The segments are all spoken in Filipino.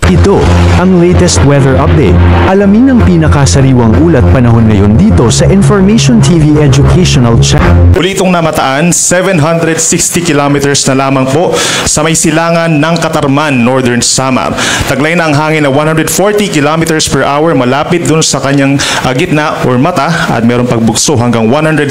Ito ang latest weather update. Alamin ang pinakasariwang ulat panahon ngayon dito sa Information TV Educational Channel. Uli itong namataan, 760 kilometers na lamang po sa may silangan ng Katarman, Northern Samar. Taglay na ang hangin na 140 kilometers per hour malapit dun sa kanyang gitna or mata at mayroong pagbugso hanggang 170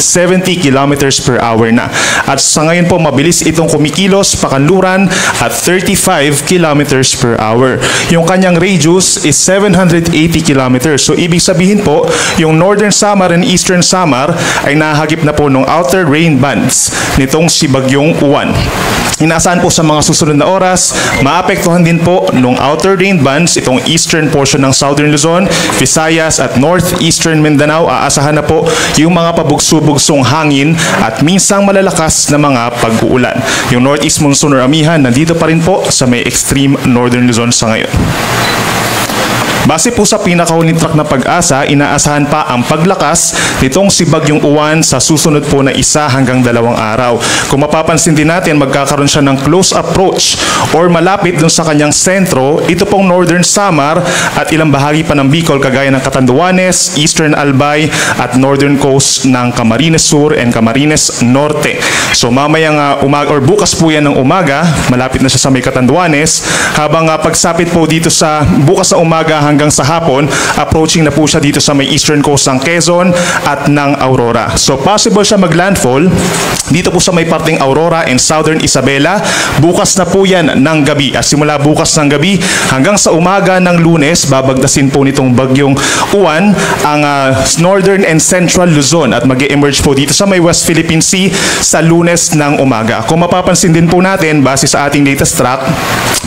kilometers per hour na. At sa ngayon po mabilis itong kumikilos pakanluran at 35 kilometers per hour. Yung kanyang radius is 780 kilometers. So ibig sabihin po, yung Northern Samar and Eastern Samar ay nahagip na po ng outer rain bands nitong si Bagyong Uwan. Inaasahan po sa mga susunod na oras, maapektuhan din po ng outer rain bands itong eastern portion ng Southern Luzon, Visayas at Northeastern Mindanao. Aasahan na po yung mga pabugso-bugsong hangin at minsang malalakas na mga pag-uulan. Yung Northeast Monsoon or amihan nandito pa rin po sa may extreme Northern Luzon sa ngayon. Base po sa pinakahuling track na pag-asa, inaasahan pa ang paglakas nitong si Bagyong Uwan sa susunod po na 1 hanggang 2 araw. Kung mapapansin din natin, magkakaroon siya ng close approach or malapit dun sa kanyang sentro, ito pong Northern Samar at ilang bahagi pa ng Bicol kagaya ng Catanduanes, Eastern Albay at Northern Coast ng Camarines Sur and Camarines Norte. So mamayang umaga or bukas po yan ng umaga, malapit na siya sa may Catanduanes, habang pagsapit po dito sa bukas na umaga hanggang sa hapon, approaching na po siya dito sa may eastern coast ng Quezon at ng Aurora. So possible siya maglandfall dito po sa may parteng Aurora and Southern Isabela. Bukas na po yan ng gabi. At simula bukas ng gabi hanggang sa umaga ng Lunes, babagdasin po nitong Bagyong Uwan ang Northern and Central Luzon at mag-emerge po dito sa may West Philippine Sea sa Lunes ng umaga. Kung mapapansin din po natin, base sa ating latest track,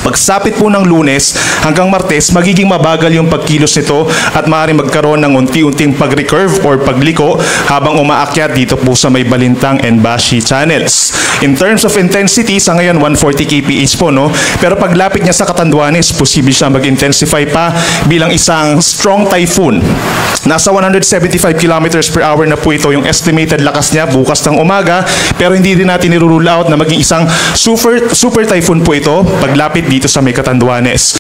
pagsapit po ng Lunes hanggang Martes, magiging mabagal yung pagkilos nito at maaaring magkaroon ng unti-unting pag-recurve or pagliko habang umaakyat dito po sa may Balintang and Bashi channels. In terms of intensity, sa ngayon 140 kph po, no? Pero paglapit niya sa Catanduanes, posible siya mag-intensify pa bilang isang strong typhoon. Nasa 175 kilometers per hour na po ito yung estimated lakas niya bukas ng umaga, pero hindi din natin i-rule out na maging isang super typhoon po ito paglapit dito sa may Catanduanes.